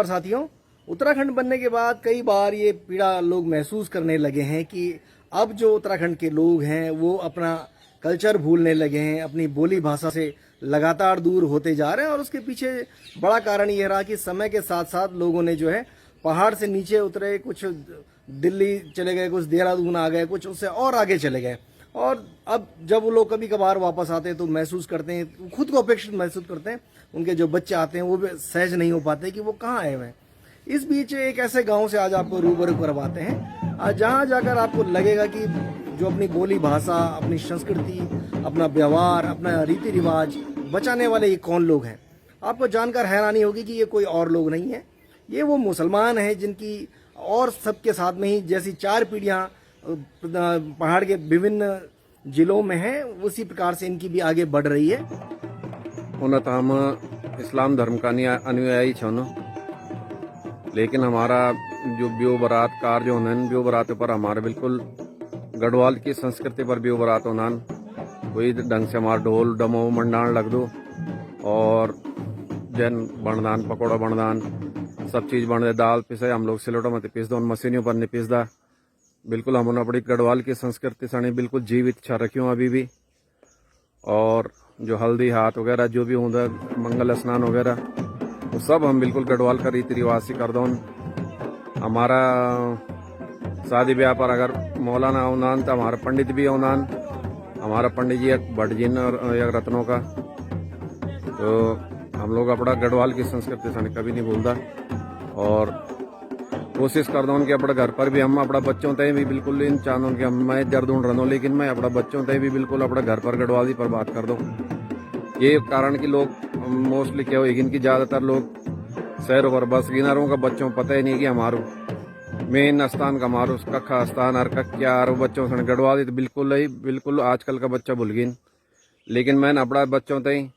नमस्कार साथियों। उत्तराखंड बनने के बाद कई बार ये पीड़ा लोग महसूस करने लगे हैं कि अब जो उत्तराखंड के लोग हैं वो अपना कल्चर भूलने लगे हैं, अपनी बोली भाषा से लगातार दूर होते जा रहे हैं। और उसके पीछे बड़ा कारण ये रहा कि समय के साथ साथ लोगों ने जो है पहाड़ से नीचे उतरे, कुछ दिल्ली चले गए, कुछ देहरादून आ गए, कुछ उससे और आगे चले गए। और अब जब वो लोग कभी कभार वापस आते हैं तो महसूस करते हैं, खुद को अपेक्षित महसूस करते हैं। उनके जो बच्चे आते हैं वो भी सहज नहीं हो पाते कि वो कहाँ आए हुए हैं। इस बीच एक ऐसे गांव से आज आपको रूबरू करवाते हैं जहां जाकर आपको लगेगा कि जो अपनी बोली भाषा, अपनी संस्कृति, अपना व्यवहार, अपना रीति रिवाज बचाने वाले ये कौन लोग हैं। आपको जानकर हैरानी होगी कि ये कोई और लोग नहीं है, ये वो मुसलमान हैं जिनकी और सबके साथ में ही जैसी 4 पीढ़ियां पहाड़ के विभिन्न जिलों में हैं, उसी प्रकार से इनकी भी आगे बढ़ रही है। उन्नत हम इस्लाम धर्म का अनुयायी छन, लेकिन हमारा जो ब्यो बरात कार्य होनन ब्यो बरात पर हमारे बिल्कुल गढ़वाल की संस्कृति पर ब्यो बरात होनन। वही ढंग से हमारा ढोल डमो मंडान लग दो और जैन बनदान, पकौड़ा बनदान, सब चीज़ बन दे। दाल पिसे हम लोग सिलोटों में पीस दो, मशीनों पर नहीं पीसदा। बिल्कुल हमने अपनी गढ़वाल की संस्कृति सनी बिल्कुल जीवित छा रखी हूँ अभी भी। और जो हल्दी हाथ वगैरह जो भी होता, मंगल स्नान वगैरह, वो सब हम बिल्कुल गढ़वाल का रीति रिवाज से कर दो। हमारा शादी ब्याह पर अगर मौलाना औनान तो हमारा पंडित भी औनान। हमारा पंडित जी एक भटजीन और एक रत्नों का। तो हम लोग अपना गढ़वाल की संस्कृति से कभी नहीं भूलता और कोशिश कर दो कि अपने घर पर भी हम अपना बच्चों तय भी बिल्कुल इन चांदों के मैं जर ढूंढ रहा हूँ, लेकिन मैं अपना बच्चों तय भी बिल्कुल अपने घर पर गढ़वाली पर बात कर दूँ। ये कारण कि लोग मोस्टली क्या होगी कि ज़्यादातर लोग शहरों पर बस गिनारों का बच्चों को पता ही नहीं कि हमारो मेन स्थान का हमारो कखा स्थान और क्या और बच्चों से गढ़वाली तो बिल्कुल आजकल का बच्चा भूल गई। लेकिन मैंने अपना बच्चों तय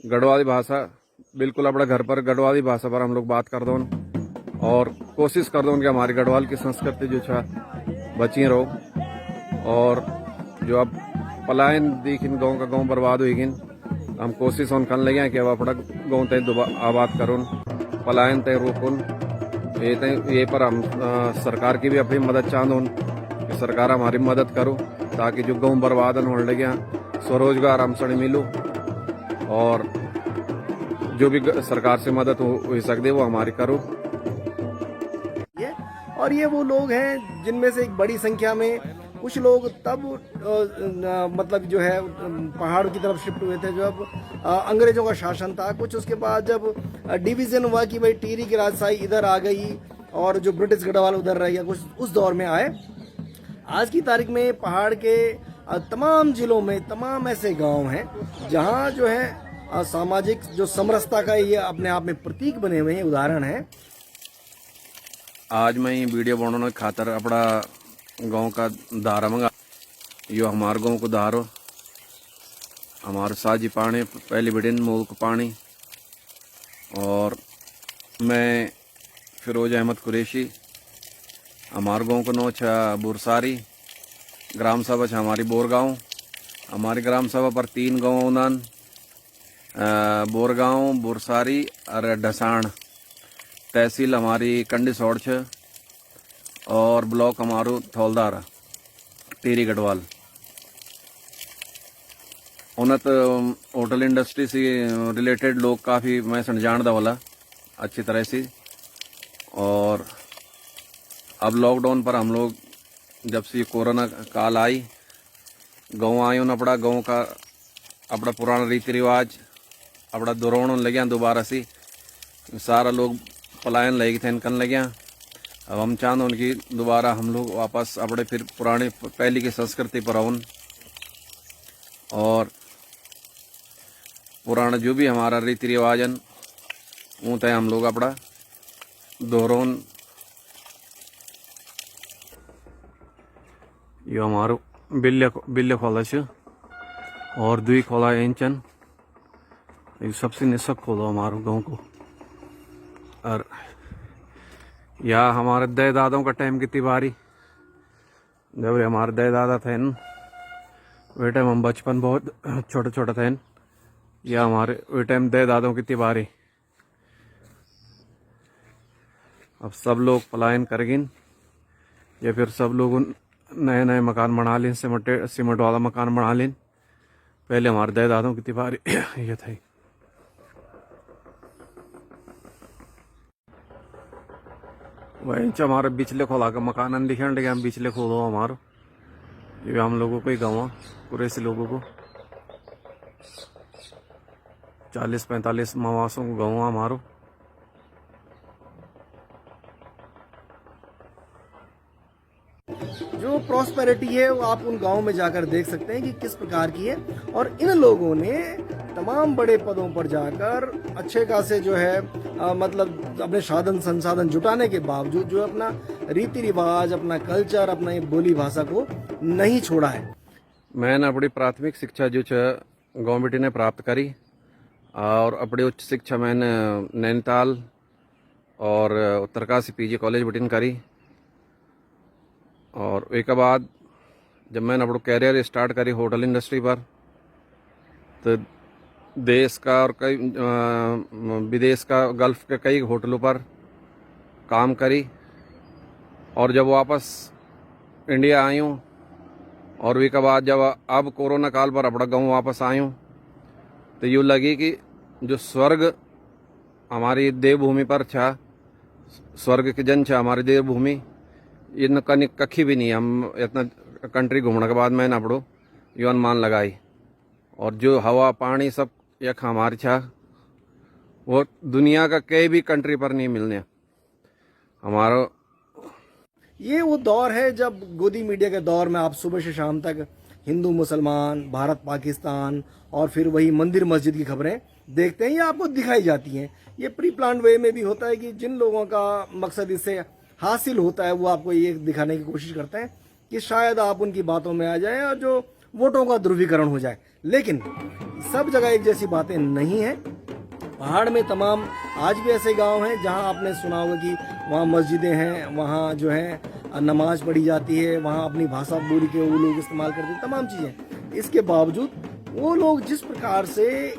गढ़वाली भाषा बिल्कुल अपने घर पर गढ़वाली भाषा पर हम लोग बात कर दो और कोशिश कर दो कि हमारी गढ़वाल की संस्कृति जो छा बची रहो। और जो अब पलायन देखिन गाँव का गाँव बर्बाद हुई, हम कोशिश उन कर लगे कि अब अपना गाँव तय आबाद करूँ, पलायन तय रोकुन। ये पर हम सरकार की भी अपनी मदद चाहूँ कि सरकार हमारी मदद करो ताकि जो गाँव बर्बाद होने लगे स्वरोजगार हम सड़ी मिलूँ और जो भी सरकार से मदद हो सकती वो हमारी करो। और ये वो लोग हैं जिनमें से एक बड़ी संख्या में कुछ लोग तब मतलब जो है पहाड़ की तरफ शिफ्ट हुए थे जब अंग्रेजों का शासन था। कुछ उसके बाद जब डिवीजन हुआ कि भाई टिहरी की राजशाही इधर आ गई और जो ब्रिटिश गढ़वाल उधर रह गया, कुछ उस दौर में आए। आज की तारीख में पहाड़ के तमाम जिलों में तमाम ऐसे गांव हैं जहां जो है सामाजिक जो समरसता का ये अपने आप में प्रतीक बने हुए हैं, उदाहरण है। आज मैं वीडियो बनाने खातर अपना गांव का धारा मंगा, यो हमारे गांव को धारो हमारे साजी पानी पहली बिडिन मूल को पानी। और मैं फिरोज अहमद कुरैशी, हमारे गांव को नो छा बुरसारी, ग्राम सभा छा हमारी बोरगांव। हमारी ग्राम सभा पर 3 गाँव उनान, बोरगांव, बुरसारी और ढसाण। तहसील हमारी कंडीसौड़ छ और ब्लॉक हमारो थौलदार टिहरी गढ़वाल। उन्नत होटल इंडस्ट्री से रिलेटेड लोग काफ़ी मैं जानता वाला अच्छी तरह से। और अब लॉकडाउन पर हम लोग जब से कोरोना काल आई गाँव आए उन अपना गाँव का अपना पुराना रीति रिवाज अपना दोहराने लगे दोबारा से। सारा लोग पलायन लगे थे इनकन लगे। अब हम चाहते उनकी दोबारा हम लोग वापस अपने फिर पुराने पहले की संस्कृति पर आउन और पुराना जो भी हमारा रीति रिवाजन वो तय हम लोग अपना दोहरोन। ये हमारो बिल्ले खोला छ और 2 खोला इंचन, ये सबसे निसक खोला हमारो गाँव को। और या हमारे दे दादों का टाइम कितनी बारी जब हमारे दे दादा थे वे टाइम हम बचपन बहुत छोटे छोटे थे। या हमारे वे टाइम दे दादों कितनी बारी अब सब लोग पलायन करेंगे या फिर सब लोग नए नए मकान बना लें, सीमेंट वाला मकान बना लें। पहले हमारे दादा दादों की तिवारी ये थी। वहीं हमारे बिचले खोला का मकान दिखने लगे, हम बिचले खोलो हमारो, ये हम लोगों को ही गाँव पूरे से लोगों को 40-45 मवासों को गाँव हमारो। जो प्रॉस्पेरिटी है वो आप उन गांवों में जाकर देख सकते हैं कि किस प्रकार की है। और इन लोगों ने तमाम बड़े पदों पर जाकर अच्छे खासे जो है मतलब अपने साधन संसाधन जुटाने के बावजूद जो अपना रीति रिवाज, अपना कल्चर, अपना ये बोली भाषा को नहीं छोड़ा है। मैंने अपनी प्राथमिक शिक्षा जो गाँव बेटी ने प्राप्त करी और अपनी उच्च शिक्षा मैंने नैनीताल और उत्तरकाशी पीजी कॉलेज बेटिन करी। और एक बाद जब मैंने अपना कैरियर स्टार्ट करी होटल इंडस्ट्री पर, तो देश का और कई विदेश का गल्फ के कई होटलों पर काम करी। और जब वापस इंडिया आई हूँ और एक बाद जब अब कोरोना काल पर अपना गाँव वापस आई हूँ, तो यूँ लगी कि जो स्वर्ग हमारी देवभूमि पर था, स्वर्ग की जन छा हमारी देवभूमि, इन कखी भी नहीं। हम इतना कंट्री घूमने के बाद मैंने अपड़ो यो अनुमान लगाई। और जो हवा पानी सब यख हमारी छा, वो दुनिया का कई भी कंट्री पर नहीं मिलने। हमारा ये वो दौर है जब गोदी मीडिया के दौर में आप सुबह से शाम तक हिंदू मुसलमान, भारत पाकिस्तान और फिर वही मंदिर मस्जिद की खबरें देखते हैं, ये आपको दिखाई जाती हैं। ये प्री प्लान वे में भी होता है कि जिन लोगों का मकसद इससे हासिल होता है वो आपको ये दिखाने की कोशिश करते हैं कि शायद आप उनकी बातों में आ जाएं और जो वोटों का ध्रुवीकरण हो जाए। लेकिन सब जगह एक जैसी बातें नहीं हैं। पहाड़ में तमाम आज भी ऐसे गांव हैं जहां आपने सुना होगा कि वहां मस्जिदें हैं, वहां जो है नमाज पढ़ी जाती है, वहां अपनी भाषा बोली के वो लोग इस्तेमाल करते हैं, तमाम चीज़ें। इसके बावजूद वो लोग जिस प्रकार से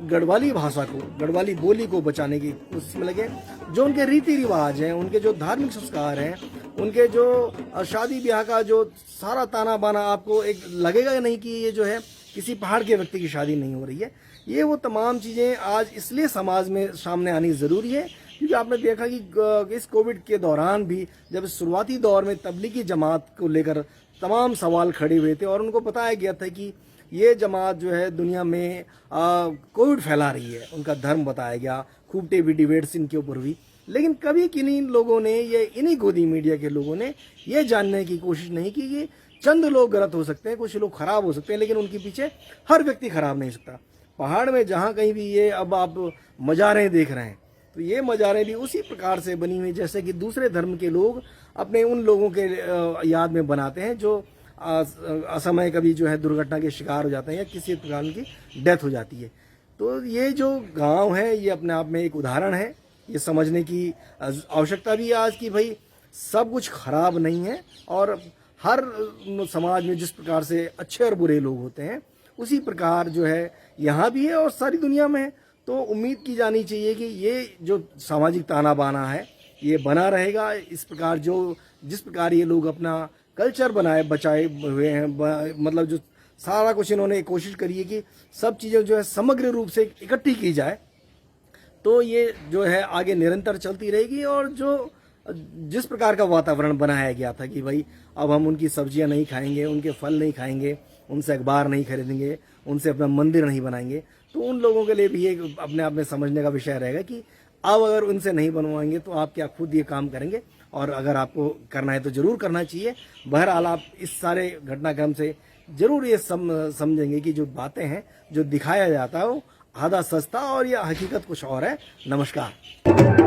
गढ़वाली भाषा को, गढ़वाली बोली को बचाने की कोशिश में लगे, जो उनके रीति रिवाज हैं, उनके जो धार्मिक संस्कार हैं, उनके जो शादी ब्याह का जो सारा ताना बाना, आपको एक लगेगा नहीं कि ये जो है किसी पहाड़ के व्यक्ति की शादी नहीं हो रही है। ये वो तमाम चीज़ें आज इसलिए समाज में सामने आनी ज़रूरी है क्योंकि आपने देखा कि इस कोविड के दौरान भी जब शुरुआती दौर में तबलीगी जमात को लेकर तमाम सवाल खड़े हुए थे और उनको बताया गया था कि ये जमात जो है दुनिया में कोविड फैला रही है, उनका धर्म बताया गया, खूब टीवी डिबेट्स इनके ऊपर हुई। लेकिन कभी किन्हीं लोगों ने, ये इन्हीं गोदी मीडिया के लोगों ने ये जानने की कोशिश नहीं की कि चंद लोग गलत हो सकते हैं, कुछ लोग खराब हो सकते हैं, लेकिन उनके पीछे हर व्यक्ति खराब नहीं सकता। पहाड़ में जहाँ कहीं भी ये अब आप मज़ारें देख रहे हैं, तो ये मज़ारें भी उसी प्रकार से बनी हुई जैसे कि दूसरे धर्म के लोग अपने उन लोगों के याद में बनाते हैं जो असमय कभी जो है दुर्घटना के शिकार हो जाते हैं या किसी प्रकार की डेथ हो जाती है। तो ये जो गांव है ये अपने आप में एक उदाहरण है। ये समझने की आवश्यकता भी है आज की भाई सब कुछ खराब नहीं है और हर समाज में जिस प्रकार से अच्छे और बुरे लोग होते हैं उसी प्रकार जो है यहाँ भी है और सारी दुनिया में है। तो उम्मीद की जानी चाहिए कि ये जो सामाजिक ताना बाना है ये बना रहेगा। इस प्रकार जो जिस प्रकार ये लोग अपना कल्चर बचाए हुए हैं, मतलब जो सारा कुछ इन्होंने कोशिश करी है कि सब चीज़ें जो है समग्र रूप से इकट्ठी की जाए, तो ये जो है आगे निरंतर चलती रहेगी। और जो जिस प्रकार का वातावरण बनाया गया था कि भाई अब हम उनकी सब्जियां नहीं खाएंगे, उनके फल नहीं खाएंगे, उनसे अखबार नहीं खरीदेंगे, उनसे अपना मंदिर नहीं बनाएंगे, तो उन लोगों के लिए भी एक अपने आप में समझने का विषय रहेगा कि अब अगर उनसे नहीं बनवाएंगे तो आप क्या खुद ये काम करेंगे, और अगर आपको करना है तो जरूर करना चाहिए। बहरहाल आप इस सारे घटनाक्रम से जरूर ये समझेंगे कि जो बातें हैं, जो दिखाया जाता है वो आधा सस्ता और यह हकीकत कुछ और है। नमस्कार।